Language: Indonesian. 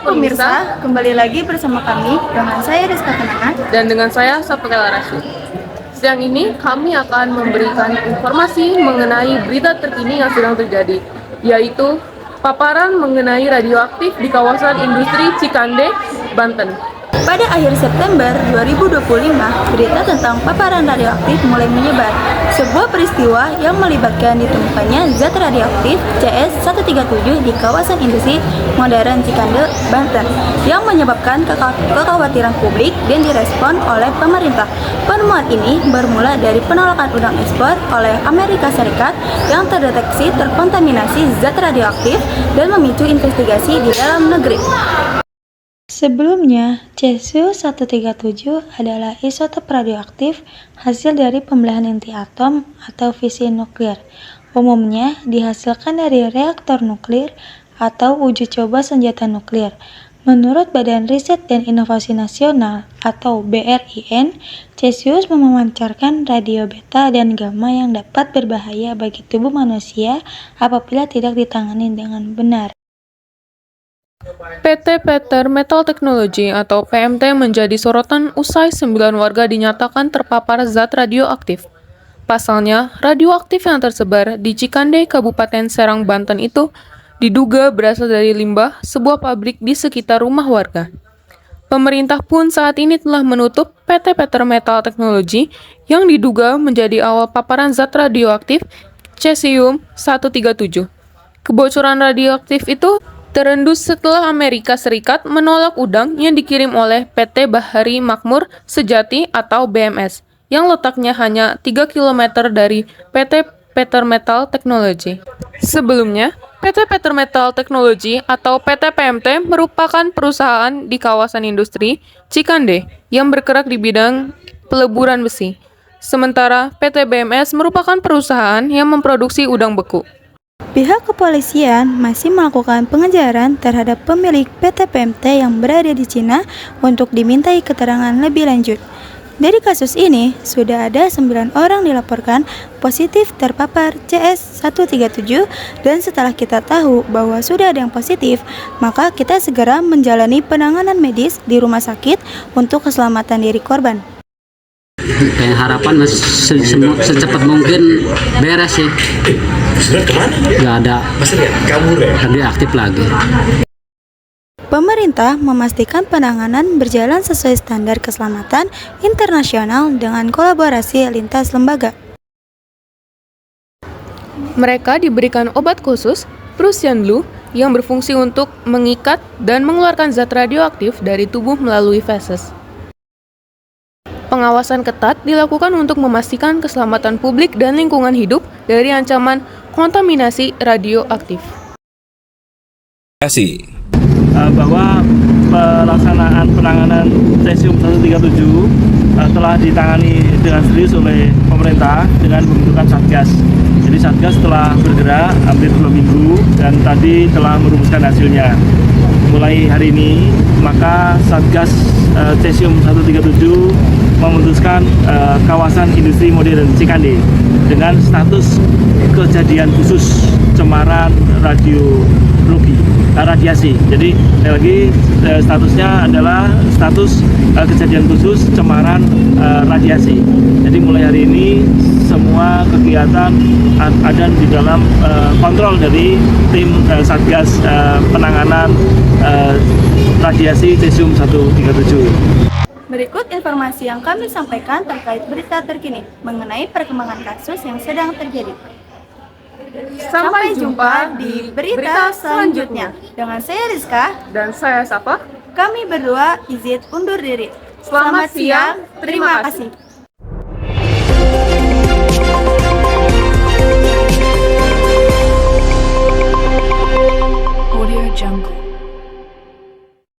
pemirsa, kembali lagi bersama kami dengan saya Rizka Kenangan dan dengan saya Sapekela Rashid. Siang ini kami akan memberikan informasi mengenai berita terkini yang sedang terjadi, yaitu paparan mengenai radioaktif di kawasan industri Cikande, Banten. Pada akhir September 2025, berita tentang paparan radioaktif mulai menyebar. Sebuah peristiwa yang melibatkan ditemukannya zat radioaktif CS137 di kawasan industri modern Cikande, Banten, yang menyebabkan kekhawatiran publik dan direspon oleh pemerintah. Penemuan ini bermula dari penolakan undang ekspor oleh Amerika Serikat yang terdeteksi terkontaminasi zat radioaktif dan memicu investigasi di dalam negeri. Sebelumnya, cesium-137 adalah isotop radioaktif hasil dari pembelahan inti atom atau fisi nuklir. Umumnya dihasilkan dari reaktor nuklir atau uji coba senjata nuklir. Menurut Badan Riset dan Inovasi Nasional atau BRIN, cesium memancarkan radio beta dan gamma yang dapat berbahaya bagi tubuh manusia apabila tidak ditangani dengan benar. PT Peter Metal Technology atau PMT menjadi sorotan usai 9 warga dinyatakan terpapar zat radioaktif. Pasalnya, radioaktif yang tersebar di Cikande, Kabupaten Serang, Banten itu diduga berasal dari limbah sebuah pabrik di sekitar rumah warga. Pemerintah pun saat ini telah menutup PT Peter Metal Technology yang diduga menjadi awal paparan zat radioaktif cesium-137. Kebocoran radioaktif itu terendus setelah Amerika Serikat menolak udang yang dikirim oleh PT Bahari Makmur Sejati atau BMS, yang letaknya hanya 3 km dari PT Peter Metal Technology. Sebelumnya, PT Peter Metal Technology atau PT PMT merupakan perusahaan di kawasan industri Cikande yang bergerak di bidang peleburan besi. Sementara PT BMS merupakan perusahaan yang memproduksi udang beku. Pihak kepolisian masih melakukan pengejaran terhadap pemilik PT PMT yang berada di Cina untuk dimintai keterangan lebih lanjut. Dari kasus ini, sudah ada 9 orang dilaporkan positif terpapar CS137 dan setelah kita tahu bahwa sudah ada yang positif, maka kita segera menjalani penanganan medis di rumah sakit untuk keselamatan diri korban. Kayak harapan secepat mungkin beres sih. Nggak ada radioaktif lagi. Pemerintah memastikan penanganan berjalan sesuai standar keselamatan internasional dengan kolaborasi lintas lembaga. Mereka diberikan obat khusus, Prussian Blue, yang berfungsi untuk mengikat dan mengeluarkan zat radioaktif dari tubuh melalui feses. Pengawasan ketat dilakukan untuk memastikan keselamatan publik dan lingkungan hidup dari ancaman kontaminasi radioaktif. Bahwa pelaksanaan penanganan cesium-137 telah ditangani dengan serius oleh pemerintah dengan membentukkan Satgas. Jadi Satgas telah bergerak hampir 2 minggu dan tadi telah merumuskan hasilnya. Mulai hari ini, maka Satgas cesium-137 memutuskan kawasan industri modern Cikande dengan status kejadian khusus cemaran radiasi. Jadi lagi statusnya adalah status kejadian khusus cemaran radiasi. Jadi mulai hari ini semua kegiatan ada di dalam kontrol dari tim Satgas penanganan radiasi cesium-137. Berikut informasi yang kami sampaikan terkait berita terkini mengenai perkembangan kasus yang sedang terjadi. Sampai jumpa di berita selanjutnya. Dengan saya Rizka Dan saya Safa. kami berdua izin undur diri. Selamat siang, terima kasih. Audio Jungle.